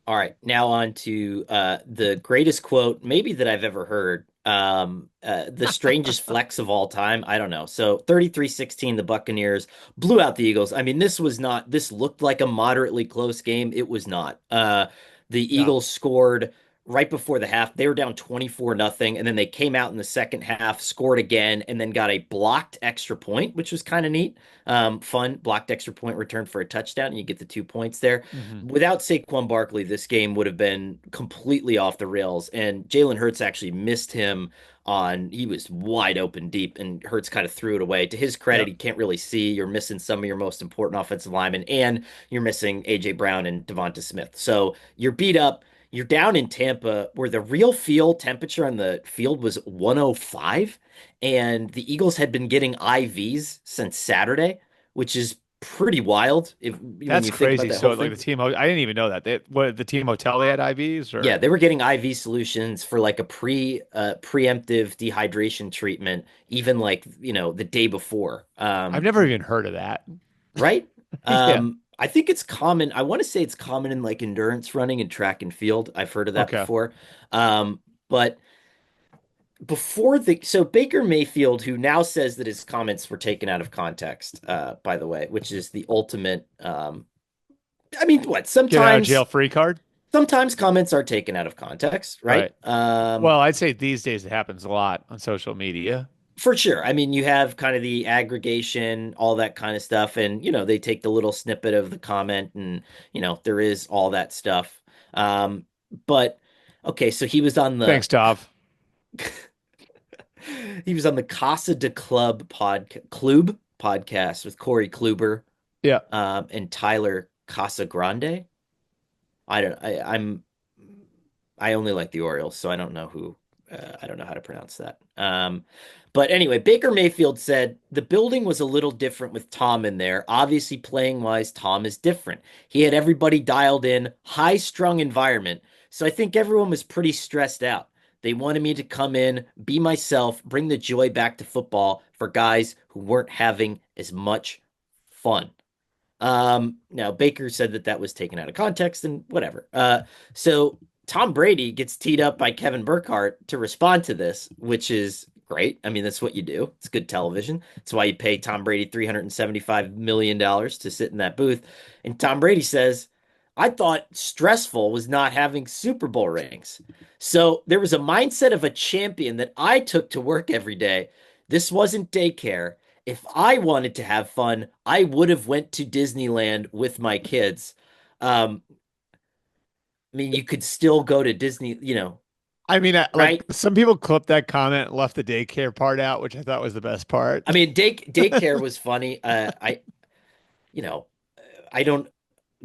All right, now on to the greatest quote maybe that I've ever heard. The strangest flex of all time. I don't know. So 33-16, the Buccaneers blew out the Eagles. I mean, this looked like a moderately close game. It was not. The No. Eagles scored right before the half. They were down 24 nothing, and then they came out in the second half, scored again, and then got a blocked extra point, which was kind of neat. Fun blocked extra point return for a touchdown, and you get the 2 points there. Hmm. Without Saquon Barkley, this game would have been completely off the rails. And Jalen Hurts actually missed him he was wide open deep, and Hurts kind of threw it away. To his credit, Yep. he can't really see. You're missing some of your most important offensive linemen, and you're missing A.J. Brown and Devonta Smith. So you're beat up. You're down in Tampa, where the real field temperature on the field was 105, and the Eagles had been getting IVs since Saturday, which is pretty wild if when That's you think about crazy. that So whole like the thing. team, I didn't even know that. What the team hotel they had IVs Yeah, or they were getting IV solutions for like a preemptive dehydration treatment, even like, the day before. I've never even heard of that. Right? Yeah. I think it's common. I want to say it's common in like endurance running and track and field. I've heard of that Okay. before. But so Baker Mayfield, who now says that his comments were taken out of context, by the way, which is the ultimate, I mean, what? Get out of jail free card. Sometimes comments are taken out of context, right? Right. Well, I'd say these days it happens a lot on social media. For sure. I mean, you have kind of the aggregation, all that kind of stuff, and they take the little snippet of the comment, and there is all that stuff. Um, but okay, so Thanks, Dov. he was on the Casa de Club podcast with Corey Kluber, Yeah. and Tyler Casagrande. I only like the Orioles, so I don't know I don't know how to pronounce that. But anyway, Baker Mayfield said the building was a little different with Tom in there. Obviously, playing wise, Tom is different. He had everybody dialed in, high strung environment. So I think everyone was pretty stressed out. They wanted me to come in, be myself, bring the joy back to football for guys who weren't having as much fun. Now Baker said that that was taken out of context and whatever. So Tom Brady gets teed up by Kevin Burkhardt to respond to this, which is great. I mean, that's what you do. It's good television. That's why you pay Tom Brady $375 million to sit in that booth. And Tom Brady says, I thought stressful was not having Super Bowl rings. So there was a mindset of a champion that I took to work every day. This wasn't daycare. If I wanted to have fun, I would have went to Disneyland with my kids. Um, I mean, you could still go to Disney, I mean, like right? some people clipped that comment and left the daycare part out, which I thought was the best part. I mean, daycare was funny. You know, I don't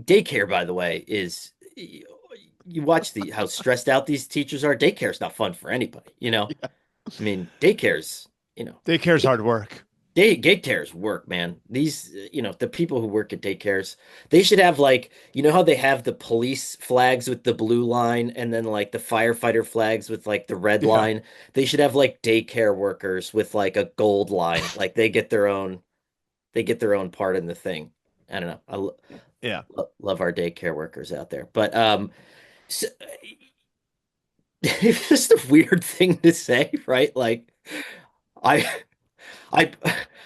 daycare, by the way, is you watch how stressed out these teachers are. Daycare's not fun for anybody. Yeah. I mean, daycare's, you know, Daycare's hard work. daycares work, man. These, the people who work at daycares, they should have like, how they have the police flags with the blue line and then like the firefighter flags with like the red Yeah. line. They should have like daycare workers with like a gold line. Like they get their own part in the thing. I don't know. Yeah. Love our daycare workers out there. But so, it's just a weird thing to say, right? Like I I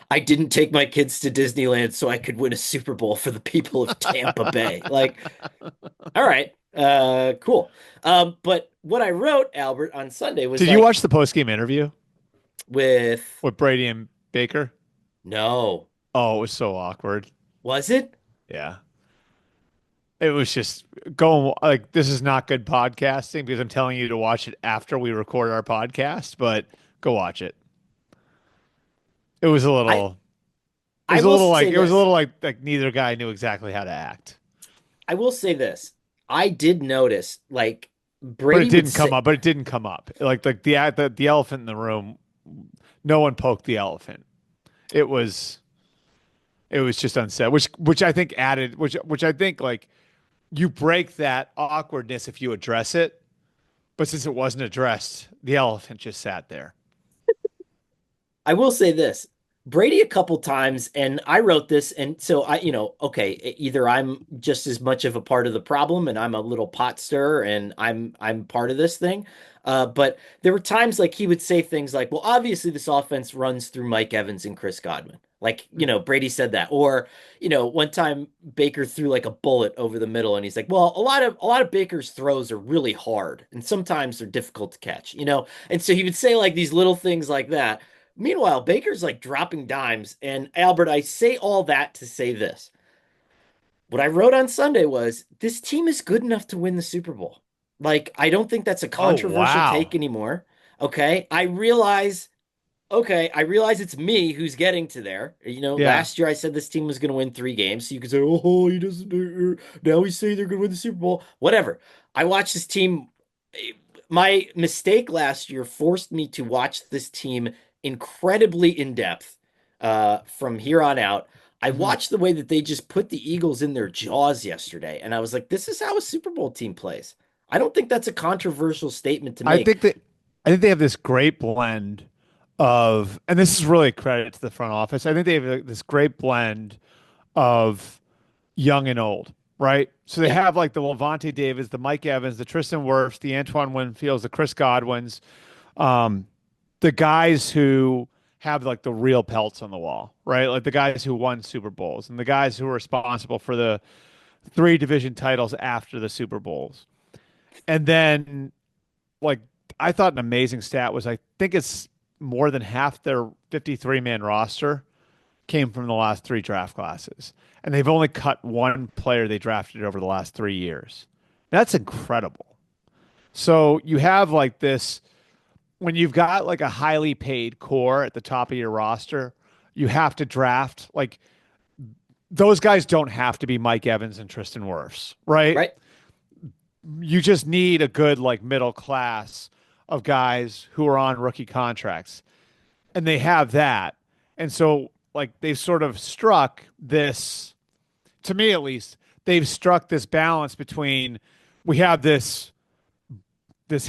I didn't take my kids to Disneyland so I could win a Super Bowl for the people of Tampa Bay. Like, all right, cool. But what I wrote, Albert, on Sunday was Did you like watch the postgame interview with with Brady and Baker? no, Oh, it was so awkward. was it? Yeah. It was just going like this is not good podcasting because I'm telling you to watch it after we record our podcast, but go watch it. It was a I little it I was a will little like say it was a this. little like neither guy knew exactly how to act. I will say this. I did notice like But it Brady would didn't come say up. But it didn't come up. Like the elephant in the room, no one poked the elephant. It was it was just unsaid, which I think added which I think like you break that awkwardness if you address it. But since it wasn't addressed, the elephant just sat there. I will say this. Brady a couple times, and I wrote this, and so okay, either I'm just as much of a part of the problem, and I'm a little pot stirrer, and I'm part of this thing. But there were times like he would say things like, "Well, obviously this offense runs through Mike Evans and Chris Godwin." Like, Mhm. Brady said that, or one time Baker threw like a bullet over the middle, and he's like, "Well, a lot of Baker's throws are really hard, and sometimes they're difficult to catch." And so he would say like these little things like that. Meanwhile, Baker's like dropping dimes. And Albert, I say all that to say this. What I wrote on Sunday was this team is good enough to win the Super Bowl. Like, I don't think that's a Oh, controversial take wow. anymore. Okay. I realize it's me who's getting to there. Yeah. Last year I said this team was going to win 3 games. So you could say, oh, he doesn't. Now he's saying they're going to win the Super Bowl. Whatever. I watched this team. My mistake last year forced me to watch this team incredibly in depth from here on out. I Mhm. watched the way that they just put the Eagles in their jaws yesterday, and I was like, this is how a Super Bowl team plays. I don't think that's a controversial statement to I make. think that I think they have this great blend of, and this is really a credit to the front office. I think they have this great blend of young and old, right? So they Yeah. have like the Levante Davids, the Mike Evans, the Tristan Wirfs, the Antoine Winfields, the Chris Godwins, um, the guys who have like the real pelts on the wall, right? Like the guys who won Super Bowls and the guys who are responsible for the three division titles after the Super Bowls. And then like I thought an amazing stat was I think it's more than half their 53-man roster came from the last three draft classes. And they've only cut one player they drafted over the last 3 years. That's incredible. So you have like this when you've got like a highly paid core at the top of your roster, you have to draft like those guys don't have to be Mike Evans and Tristan Wirfs, right? Right. You just need a good like middle class of guys who are on rookie contracts. And they have that. And so like they've sort of struck this, to me at least, they've struck this balance between we have this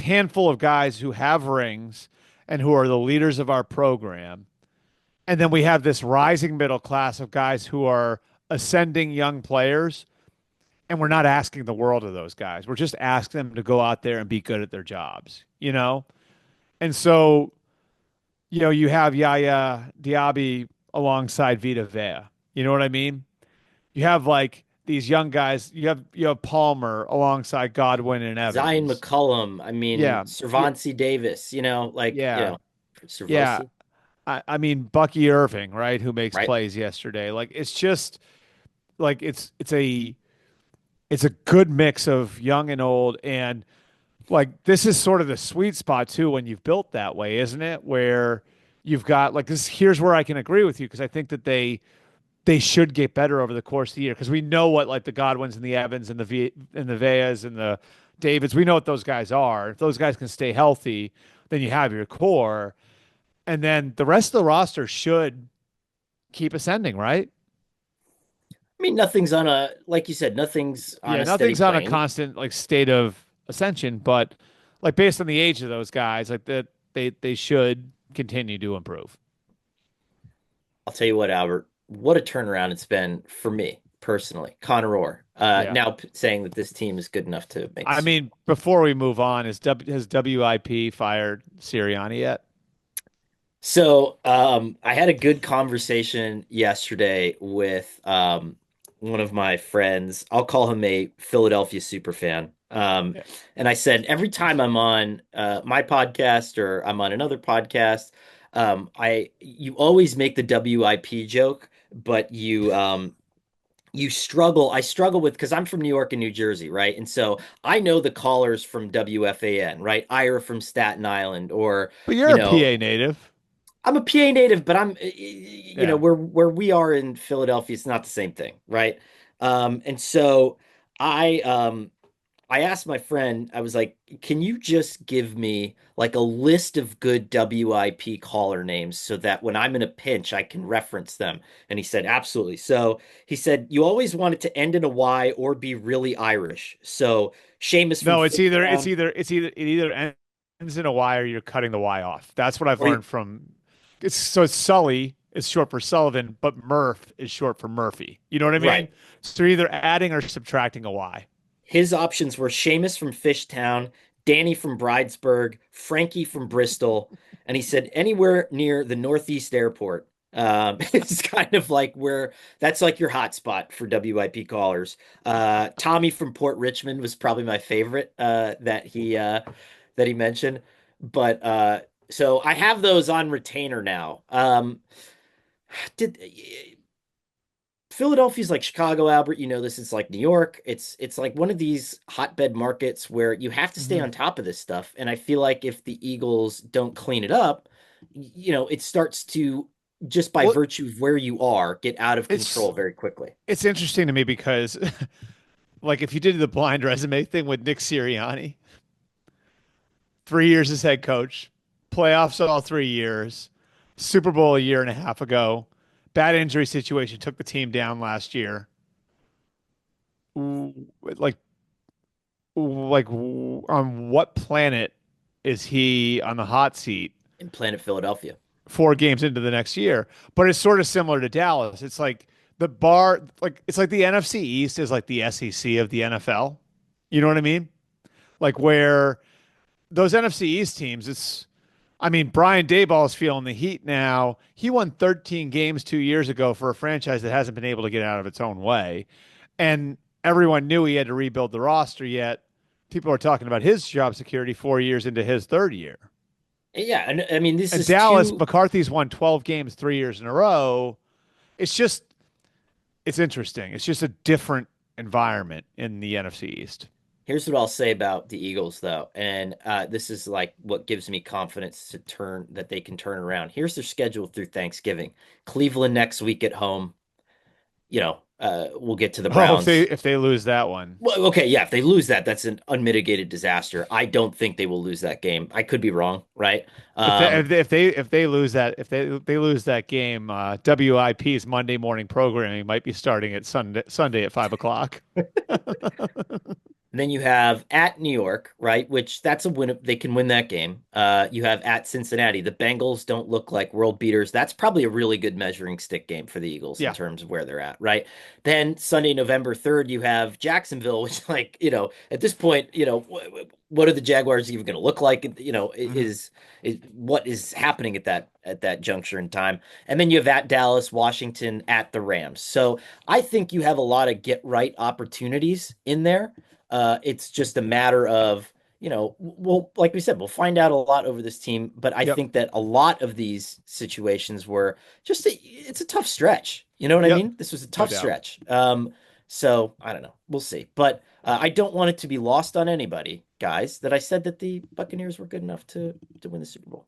handful of guys who have rings and who are the leaders of our program. And then we have this rising middle class of guys who are ascending young players. And we're not asking the world of those guys. We're just asking them to go out there and be good at their jobs, you know? And so, you have Yaya Diaby alongside Vita Vea. You know what I mean? You have like these young guys. You have Palmer alongside Godwin and Zion Evans. McCullum. I mean, Yeah, yeah, Servonsi Davis, like, yeah, yeah. Servosi, I mean Bucky Irving, right? Who makes right? plays yesterday? Like it's just like it's a good mix of young and old, and like this is sort of the sweet spot too when you've built that way, isn't it? Where you've got like this. Here's where I can agree with you because I think that they should get better over the course of the year because we know what like the Godwins and the Evans and the Veas and the Davids, we know what those guys are. If those guys can stay healthy, then you have your core, and then the rest of the roster should keep ascending, right? I mean, like you said, nothing's on Yeah, a steady nothing's on a plane. constant like state of ascension, but like based on the age of those guys, like that they should continue to improve. I'll tell you what, Albert, what a turnaround it's been for me personally. Conor Orr, Yeah. now saying that this team is good enough to make the I Super mean, before we move on, has WIP fired Sirianni yet? So, I had a good conversation yesterday with one of my friends. I'll call him a Philadelphia super fan. Yeah. And I said every time I'm on my podcast or I'm on another podcast, you always make the WIP joke, but you struggle. I struggle with because I'm from New York and New Jersey, right? And so I know the callers from WFAN, right? Ira from Staten Island, or But you you're a know PA native. I'm a PA native, but Yeah. where we are in Philadelphia, it's not the same thing, right? And so I I asked my friend, I was like, can you just give me like a list of good WIP caller names so that when I'm in a pinch, I can reference them? And he said, absolutely. So he said, you always want it to end in a Y or be really Irish. So Seamus from No, it's Fifth either it's Down, either it's either it either ends in a Y or you're cutting the Y off. That's what I've or learned from. It's Sully is short for Sullivan, but Murph is short for Murphy. You know what I mean? Right. So you're either adding or subtracting a Y. His options were Seamus from Fishtown, Danny from Bridesburg, Frankie from Bristol, and he said anywhere near the Northeast Airport. It's kind of like where that's like your hot spot for WIP callers. Tommy from Port Richmond was probably my favorite that he mentioned. But so I have those on retainer now. Did Philadelphia's like Chicago, Albert. You know this. It's like New York. It's like one of these hotbed markets where you have to stay Hmm. on top of this stuff. And I feel like if the Eagles don't clean it up, it starts to just by Well, virtue of where you are get out of it's control very quickly. it's interesting to me because like if you did the blind resume thing with Nick Sirianni, 3 years as head coach, playoffs all 3 years, Super Bowl a year and a half ago, bad injury situation took the team down last year. Like on what planet is he on the hot seat In Planet Philadelphia. 4 games into the next year? But it's sort of similar to Dallas. It's like the bar, like it's like the NFC East is like the SEC of the NFL. You know what I mean? Like where those NFC East teams, I mean, Brian Daboll's feeling the heat now. He won 13 games 2 years ago for a franchise that hasn't been able to get out of its own way. And everyone knew he had to rebuild the roster, yet people are talking about his job security 4 years into his third year. Yeah, and I mean this And is Dallas, two. McCarthy's won 12 games 3 years in a row. It's just, it's interesting. It's just a different environment in the NFC East. Here's what I'll say about the Eagles, though, and this is like what gives me confidence that they can turn around. Here's their schedule through Thanksgiving: Cleveland next week at home. We'll get to the Oh, Browns. if they lose that one. Well, okay, yeah, if they lose that, that's an unmitigated disaster. I don't think they will lose that game. I could be wrong, right? Um, If they lose that they lose that game, WIP's Monday morning programming might be starting at Sunday at 5 o'clock. And then you have at New York, right? Which that's a win. They can win that game. You have at Cincinnati. The Bengals don't look like world beaters. That's probably a really good measuring stick game for the Eagles in Yeah, terms of where they're at, right? Then Sunday, November 3rd, you have Jacksonville, which, like, at this point, what are the Jaguars even going to look like? hmm, Is what is happening at that juncture in time. And then you have at Dallas, Washington, at the Rams. So I think you have a lot of get right opportunities in there. It's just a matter of, well, like we said, we'll find out a lot over this team, but I yep, think that a lot of these situations were it's a tough stretch. You know what I yep, mean? This was a no tough doubt. stretch. So I don't know. We'll see. But I don't want it to be lost on anybody, guys, that I said that the Buccaneers were good enough to win the Super Bowl.